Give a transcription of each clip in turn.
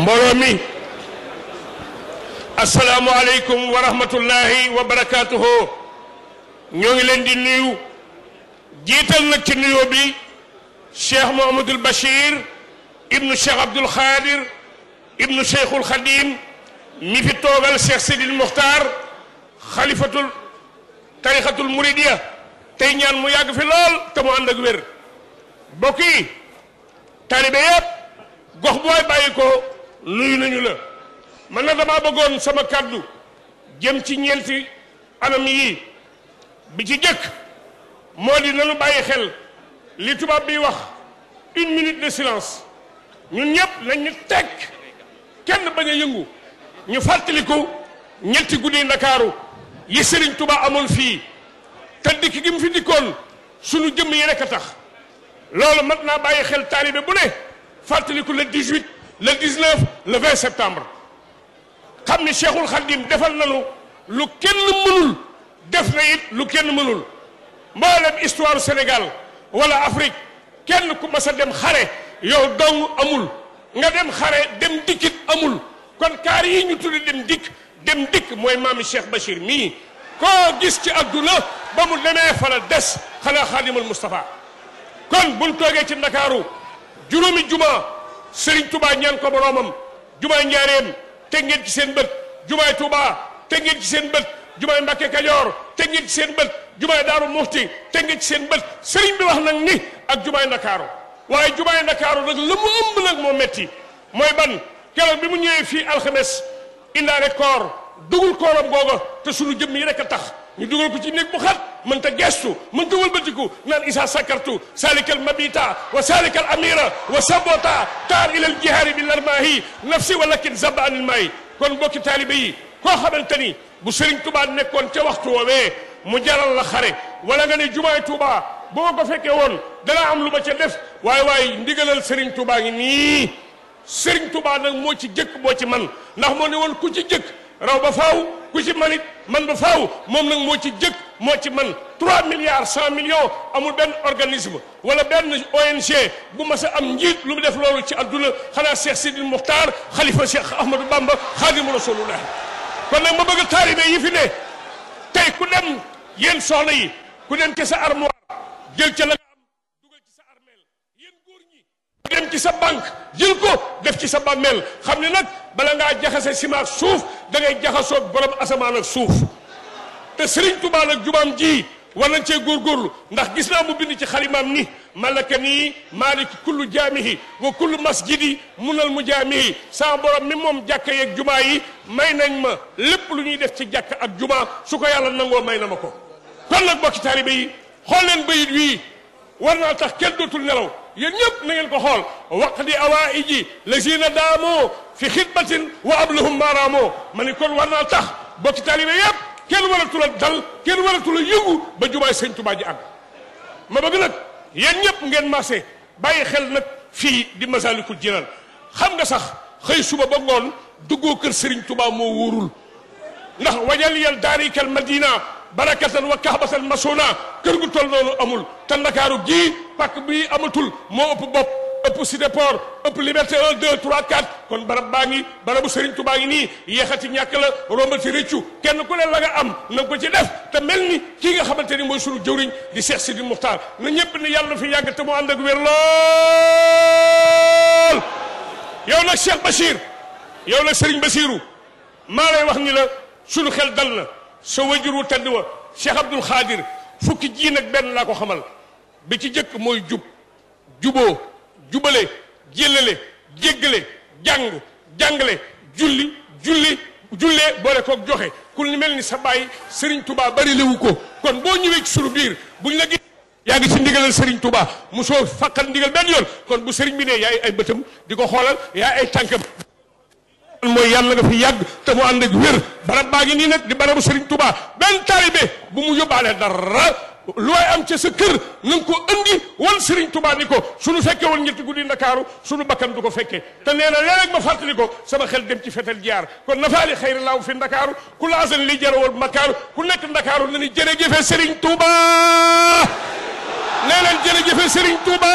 mbooloo mi assalaamu aleykum wa rahmatullahi wa barakaatuhu ñoo ngi leen di nuyu jiital nag ci nuyoo bi cheikh Mouhamadoul Bachir ibnu cheikh Abdoul Khadir ibnu cheikhul Khadim mi fi toogal cheikh Sidil Muxtaar xalifatul tarixatul muridiya tey ñaan mu yàgg fi lool te mu ànd ak wér bokk yi taalibe yépp gox booy bàyyi ko nuyu nañu la man na dama bëggoon sama kàddu jëm ci ñeenti anam yii bi ci jëkk moo di nanu bàyyi xel li tubaab bi wax 1 minute de silence ñun ñëpp nañ ñu teg kenn bañ a yëngu ñu fàttaliku ñetti guddi Ndakaaru yi Serigne Touba amoon fii te dikk gi mu fi dikkoon sunu jëmm yi rek a tax loolu mat naa bàyyi xel taalibe bu ne fàttaliku le 18 le 19 le 20 septembre xam ni Cheikhul Khadim defal nañu lu kenn mënul def na it lu kenn mënul mboolem histoire Sénégal wala Afrique kenn ku mas a dem xare yow dong amul nga dem xare dem dikkit amul kon kaar yi ñu tuddi dem dikk mooy maami Cheikh Bachir mii koo gis ci adduna ba mu demee fa la des xanaa Xaadimul Moustapha kon buñ toogee ci Ndakaaru juróomi juma Serigne Touba ñaan ko boroomam jumaay Njaareem teg ngeen ci seen bët jumaay Touba teg ngeen ci seen bët jumaay Mbàkke Kajoor teg ngeen ci seen bët jumaay Daaru Muxti teg ngeen ci seen bët Serigne bi wax nag ni ak jumaay Ndakaaru waaye jumaay Ndakaaru nag la mu ëmb nag moo metti mooy ban keroog bi mu ñëwee fii alxames indaale koor dugul kooram googa te sunu jëmm yi rek a tax ñu dugal ko ci néeg bu xat mënta gestu mënta wëlbatiku naan isa sakartu salikal mabita wa salikal amira wa sabota taar ilal jihaari bi larmaahi nafsi walakin zaba anil maayi kon bokki taalibe yi koo xamante ni bu Serigne Touba nekkoon ca waxtu woowee mu jaral la xare wala nga ne jumaay Touba bu ma ko fekkee woon danaa am lu ma ca def waaye ndigalal Serigne Touba ngi nii Serigne Touba nag moo ci jëkk moo ci man ndax moo ne woon ku ci jëkk raw ba faaw ku ci manit man ba faaw moom nag moo ci jëkk moo ci man 3 milliards 100 millions amul benn organisme wala benn ONG bu mas a am njiit lu mu def loolu ci adduna xanaa Cheikh Sidil Muxtaar xalifa Cheikh Ahmadou Bamba xaadimu rasulullah kon nag ma bëgg taalibe yi fi ne tey ku dem yéen soxna yi ku dem ci sa armoire jël ca la nga am dugal ci sa armeel yéen góor ñi ku dem ci sa banque jël ko def ci sa bàmmeel xam ne nag bala ngaa jaxase ciment ak suuf da ngay jaxasoog borom asamaan ak suuf te Serigne Touba nag jumaam ji war nañ cee góorgóorlu ndax gis naa mu bind ci xalimaam ni malaka nii maaliki kullu jaamihi wa kullu masjidi munal mu jaamihi sama borom mi moom jàkka yeeg jumaa yi may nañ ma lépp lu ñuy def ci jàkka ak jumaa su ko yàlla nangoo may na ma ko kon nag bokki taalibe yi xool leen bayit wii war naa tax kenn dootul nelaw yéen ñëpp na ngeen ko xool waqdi awaiji lazina daamoo fi xidmatin wa ablahum maaraamoo ma ni kon war naa tax bokki taalibe yëpp kenn waratul a dal kenn waratul a yëngu ba jumaay Sëñ Tuubaa ji àgg ma bëgg nag yéen ñëpp ngeen maase bàyyi xel nag fii di Masaalikul Jinaan xam nga sax xëy suba ba ngoon duggoo kër Serigne Touba moo wóorul ndax wajal yal daarikal madina barakatan wa kahbatan masona kër gu toll noonu amul te Ndakaaru gii pàkk bi amatul moo ëpp bopp ëpp Cité Port ëpp Liberté 1 2 3 4 kon barab baa ngi barabu Serigne Touba ngi nii yeexati ñàkk la rombati rëccu kenn ku ne la nga am na ko ci def te mel ni kii nga xamante ni mooy sunu jëwriñ di Cheikh Sidi Muxtaar na ñëpp ni yàlla na fi yàgg te mu ànd ak wér lool yow nag Cheikh Bachir yow nag Serigne Bassirou maa lay wax ni la sunu xel dal na sa wajur wu tedd wa Cheikh Abdoul Khadir fukki ji nag benn laa ko xamal bi ci jëkk mooy juboo jubale jëlale jéggale jàngale jullee boole koog joxe ku ni mel ni sa baay Serigne Touba bari lewu ko kon boo ñëwee ci sunu biir buñ la gis yaa ngi ci ndigalal Serigne Touba mosoo fàqal ndigal benn yoon kon bu Serigne bi ne yaay ay bëtam di ko xoolal yaay ay tànkam mooy yàlla nga fi yàgg te mu ànd ak wér barab baa ngi nii nag di barabu Serigne Touba benn taalibe bu mu yóbbaale dara lu waay am ca sa kër na nga ko andi wan Serigne Touba ni ko suñu fekkee woon ñetti guddi Ndakaaru suñu bakkan du ko fekkee te nee na léeg-léeg ma fàttali ko sama xel dem ci fetal jaar kon nafaali xayri laaw fi Ndakaaru ku laasan li jarawal Makaaru ku nekk Ndakaaru na ni jërëjëfe Serigne Touba nee leen jërëjëfe Serigne Touba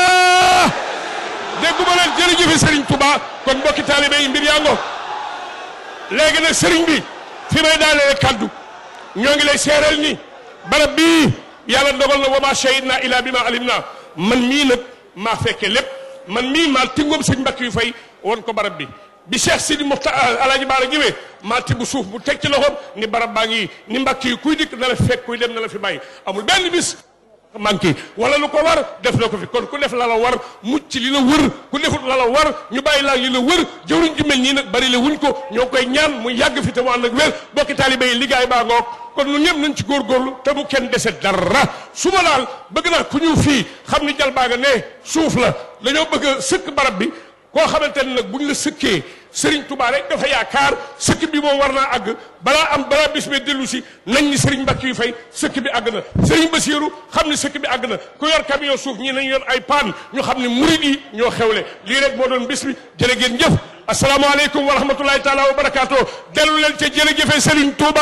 dégguma leen jërëjëfe Serigne Touba kon mbokki taalibe yi mbir yaa ngo léegi nag Serigne bi fi may daanee kaddu ñoo ngi lay seereel ni barab bii yàlla dogal na wa ma shahidna ila bi ma alim na man mii nag maa fekke lépp man mii maa tingoom sëñ mbakk yu fay woon ko barab bi bi Cheikh Sidi Muxtaar Alaaji Baara ñëwee maa tibb suuf bu teg ci loxoom ni barab baa ngi ni mbakk yi kuy dikk na la fekk kuy dem na la fi bàyyi amul benn bis manqué wala lu ko war def na ko fi kon ku def la la war mucc li la wër ku defut la la war ñu bàyyi laa li la wër jëwriñ ju mel nii nag bari la wuñ ko ñoo koy ñaan mu yàgg fi te mu ànd ak wér bokki taalibe yi liggéey baa ngoog kon ñun ñëpp nañ ci góorgóorlu te bu kenn dese dara suba daal bëgg naa ku ñëw fii xam ni jal baa nga ne suuf la dañoo bëgg a sëkk barab bi koo xamante ne nag buñ la sëkkee Serigne Touba rek dafa yaakaar sëkk bi moom war naa àgg balaa bis bee dellu si nañ ni Serigne Mbacke yu fay sëkk bi àgg na Serigne Bassirou xam ni sëkk bi àgg na ku yor camion suuf ñi nañ yor ay paan ñu xam ni murid yi ñoo xewle lii rek moo doon bis bi jërë ngeen jëf asalaamaaleykum wa rahmatulahi taala wa barakaatu dellu leen ca jërëjëfe Serigne Touba.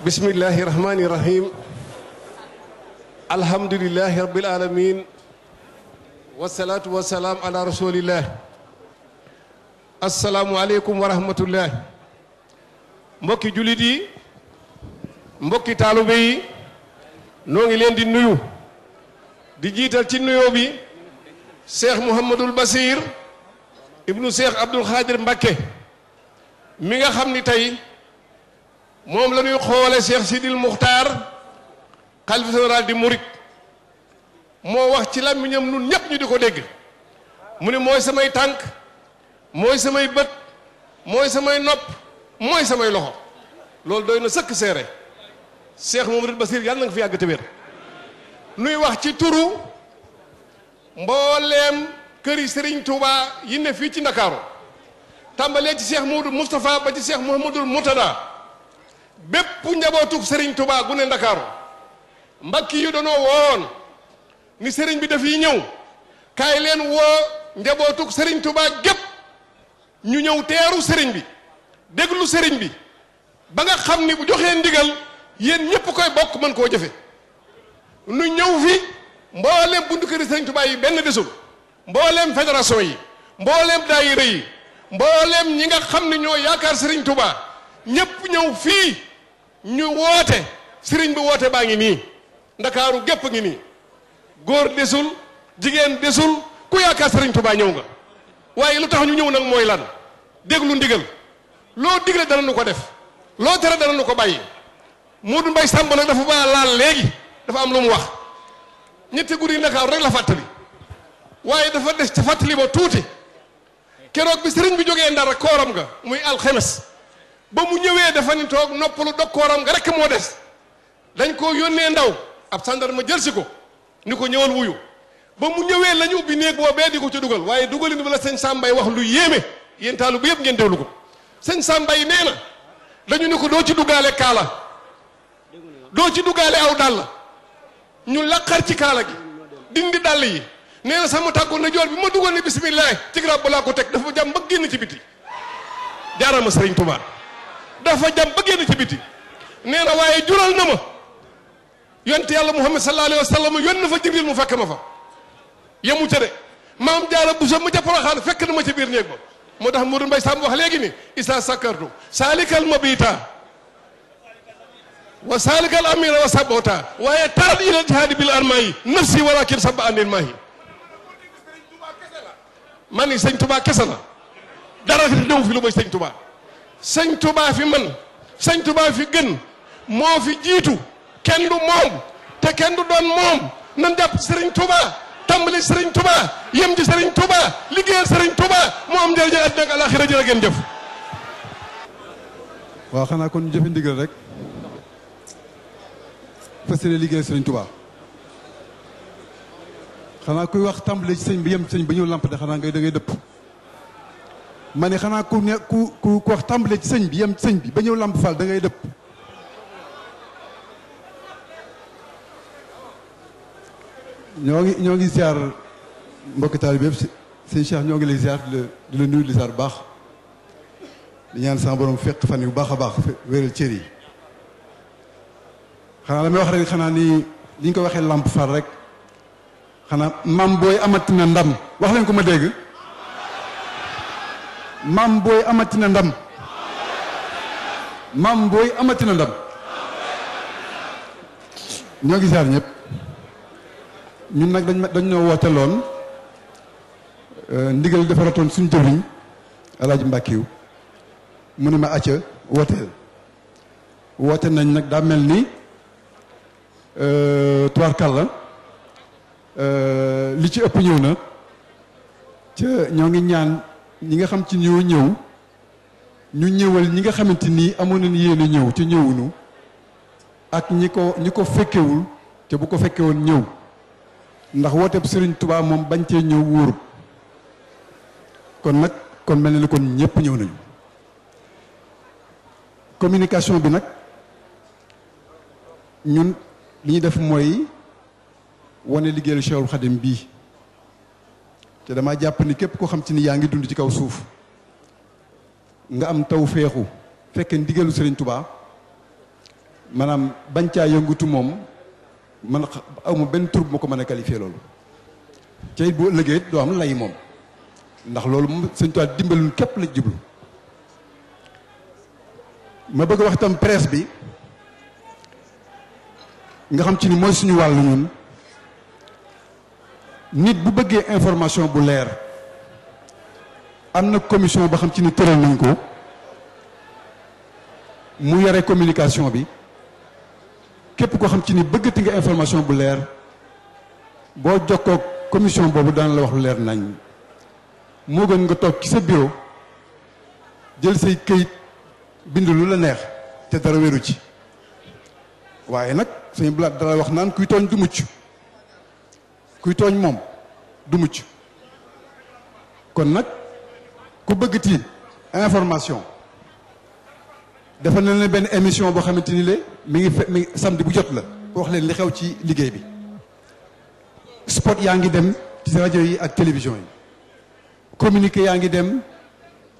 bismillahi rahmani rahim alhamdulillahi rabbil alamin wasalaatu wasalaam ala rasulillah asalaamualeykum wa rahmatullah mbokki jullit yi mbokki taalibe yi noo ngi leen di nuyu di jiital ci nuyoo bi Cheikh Mouhamadul Basir ibnu Cheikh Abdoul Khadir Mbacké mi nga xam ni tey moom la ñuy xoole Cheikh Sidil Muxtaar xalifa général di murit moo wax ci làmmiñam nun ñëpp ñu di ko dégg mu ne mooy samay tànk mooy samay bët mooy samay nopp mooy samay loxo loolu doy na sëkk seere Cheikh Mouhamadul Basir yàlla na nga fi yàgg te wér nuy wax ci turu mbooleem këri Serigne Touba yi ne fii ci Ndakaaru tàmbalee ci Cheikh Mouhamadou Moustapha ba ci Cheikh Mouhamadul Moutada bépp njabootug Serigne Touba gu ne Ndakaaru mbakki yu danoo woon ni Serigne bi dafiy ñëw kaay leen woo njabootug Serigne Touba gépp ñu ñëw teeru Serigne bi déglu Serigne bi ba nga xam ni bu joxee ndigal yéen ñëpp koy bokk mën koo jëfe nu ñëw fi mbooleem buntu këri Serigne Touba yi benn desul mbooleem fédération yi mbooleem daayira yi mbooleem ñi nga xam ne ñoo yaakaar Serigne Touba ñëpp ñëw fii ñu woote Serigne bi woote baa ngi nii Ndakaaru gépp ngi nii góor desul jigéen desul ku yaakaar Serigne Touba ñëw nga waaye lu tax ñu ñëw nag mooy lan déglu ndigal loo digle dana nu ko def loo tere dana nu ko bàyyi Modou Mbaye Samb nag dafa ba laal léegi dafa am lu mu wax ñetti guddi Ndakaaru rek la fàttali waaye dafa des ca fàttali ba tuuti keroog bi Serigne bi jógee Ndar kooram nga muy alxemes ba mu ñëwee dafa ni toog noppalu dog kooram nga rek moo des dañ ko yónnee ndaw ab sandarma jël si ko ni ko ñëwal wuyu ba mu ñëwee la ñu ubbi néeg boobee di ko ci dugal waaye dugalin ba la sëñ Sambay wax lu yéeme yéen taalu bi yëpp ngeen déglu ko sëñ Sambay nee na dañu ni ko doo ci duggaale kaala doo ci duggaale aw dàll ñu laqar ci kaala gi dindi dàll yi nee na sama tàggoon na joor bi ma dugal ni bismillah ci garab balaa ko teg dafa jàm ba génn ci biti jaarama Sëriñ Tuubaa dafa jàm ba génn ci biti nee na waaye jural na ma yonte yàlla Muhammad sallallahu alayhi wa sallam yon na fa Jibril mu fekk ma fa yemu ca de maam jaara bu so ma ca Poroxaan fekk na ma ca biir néeg ba moo tax Modou Mbaye Samb wax léegi ni isa sakartu salikal mabita wa salikal amira wa sabota waaye taal ila jihaadi bil armayi nafsi walakin sabba andil maahi man ni sëñ Touba kese la dara fi ñëw fi lu may sëñ Touba sëñ Touba fi man sëñ Touba fi gën moo fi jiitu kenn du moom te kenn du doon moom nan jàpp Serigne Touba tàmbali Serigne Touba yem ci Serigne Touba liggéeyal Serigne Touba moo am njëriñ àddina ak alaxira jërë ngeen jëf. waaw xanaa kon jëfe ndigal rek fas yéene liggéey sëriñ Touba xanaa kuy wax tàmbale ci sëñ bi yem sëñ ba ñëw lamp de xanaa ngay da ngay dëpp ma ne xanaa ku wax tàmbale ci sëñ bi yem sëñ bi ba ñëw lamp Fall da ngay dëpp ñoo ngi ziar mbokki taalibe bi yëpp sëñ Cheikh ñoo ngi lay ziar di la nuyu di ziar bu baax di ñaan sama borom fekk fan yu baax a baax wéral cër yi xanaa la may wax rek xanaa ni li ñu ko waxee lamp Fall rek xanaa maam booy amati na ndam wax leen ko ma dégg maam booy amati na ndam maam booy amati na ndam ñoo ngi ziar ñëpp ñun nag dañ ñoo woote loon ndigal dafa ratoon suñu jëriñ Alaaji Mbàkkiw mu ne ma acca wooteel woote nañ nag daa mel ni tubaarkàlla li ci ëpp ñëw na ca ñoo ngi ñaan ñi nga xam ci ñoo ñëw ñu ñëwal ñi nga xamante nii amoon nañu yéene ñëw ca ñëwunu ak ñi ko fekkewul te bu ko fekkewoon ñëw ndax wooteeb Sëriñ Tuubaa moom bañ cee ñëw wóorut kon nag kon mel na ni kon ñëpp ñëw nañu communication bi nag ñun li ñuy def mooy wane liggéeyal Cheikhul Khadim bii te dama jàpp ni képp koo xam ci ni yaa ngi dund ci kaw suuf nga am taw feexu fekkee ndigalu Sëriñ Tuubaa maanaam bañ caa yëngutu moom man awma benn tur bu ma ko mën a qualifier loolu ca it bu ëllëgee doo am lay moom ndax loolu moom Sëriñ Tuubaa dimbalul képp la jublu ma bëgg wax itam presse bi nga xam ci ni mooy suñu wàllu ñun nit bu bëggee information bu leer am na commission boo xam ci ni tëral nañ ko mu yore communication bi képp koo xam ci ni bëggati nga information bu leer boo jokkoo commission boobu daan la wax lu leer nañ moo gën nga toog ci sa bureau jël say këyit bind lu la neex te dara wéru ci waaye nag suñu blaat dara wax naan kuy tooñ du mucc kuy tooñ moom du mucc kon nag ku bëggati information dafa na leen benn émission boo xamante ni le mi ngi samedi bu jot la wax leen li xew ci liggéey bi spot yaa ngi dem ci rajo yi ak télévision yi communiqué yaa ngi dem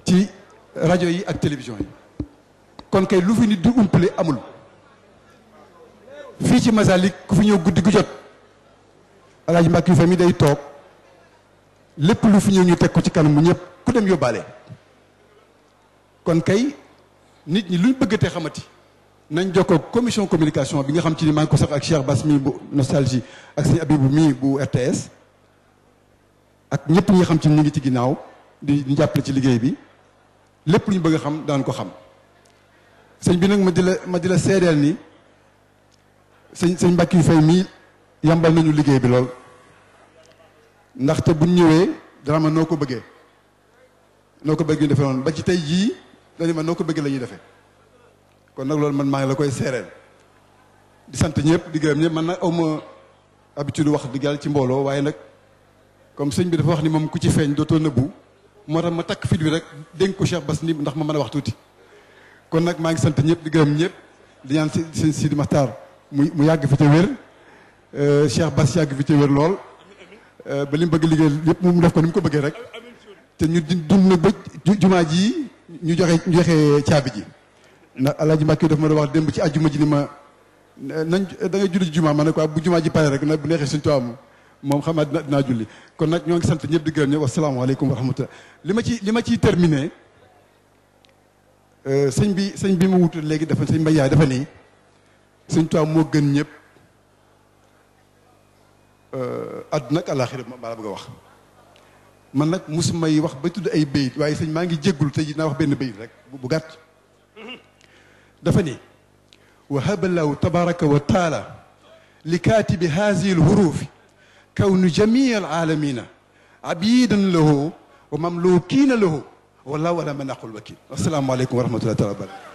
ci rajo yi ak télévision yi kon kay lu fi nit du umpale amul fii ci Masalik ku fi ñëw guddi gu jot Alaaji Mbàkke fa mi day toog lépp lu fi ñëw ñu teg ko ci kanam mu ñëpp ku dem yóbbaale kon kay nit ñi luñ bëggatee xamati nañ jokkoo commission communication bi nga xam ci ni maa ngi ko sax ak Cheikh Bass mi bu nostalgie ak sëñ Abibou mi bu RTS ak ñëpp ñi nga xam ci ni ñu ngi ci ginnaaw di ñu jàppale ci liggéey bi lépp lu ñu bëgg a xam daan ko xam sëñ bi nag ma di la seedeel ni sëñ Mbàkke Fay mii yambal nañu liggéey bi lool ndaxte buñ ñëwee dara ma noo ko bëggee ñu defee noonu ba ci tey jii dañu ma noo ko bëggee la ñuy defee kon nag loolu man maa ngi la koy seereel di sant ñëpp di gërëm ñëpp man nag awma habitude wax di yàlla ci mbooloo waaye nag comme sëñ bi dafa wax ni moom ku ci feeñ dootoo nëbbu moo tax ma takk fit bi rek dénk ko Cheikh Bass ni ndax ma mën a wax tuuti kon nag maa ngi sant ñëpp di gërëm ñëpp di ñaan sëñ Sidi Maxtaar mu yàgg fi ca wér Cheikh Bass yàgg fi ca wér lool ba li mu bëgg liggéey yëpp mu def ko ni mu ko bëggee rek te ñu dund nag ba jumaa ji ñu joxe caabi ji ndax Alaaji Mbàkke daf ma doon wax démb ci àjjuma ji ni ma nañ da ngay julli ci jumaa ma ne quoi bu jumaa ji pare rek nag bu neexee suñu tubaab moom xam naa dinaa julli kon nag ñoo ngi sant ñëpp di gërëm ñëpp wasalaamaaleykum wa rahmatullah li ma ciy terminé sëñ bi mu wutu léegi dafa sëñ Mbay Yaay dafa nii suñ tubaab moo gën ñëpp àdduna ak àllaaxira maa la bëgg a wax man nag musumay wax ba tudd ay bayit waaye sëñ maa ngi jéggul te naa wax benn bayit rek bu gàtt dafa ni wa haballahu tabaraka wa taala li kaatibi haadihi alhurufi kawnu jamii alaalamina abidan lahu wa mamlukiina lahu wallahu ala man aqul wakil assalaamu aleykum wa rahmatullahi taala wa barakatu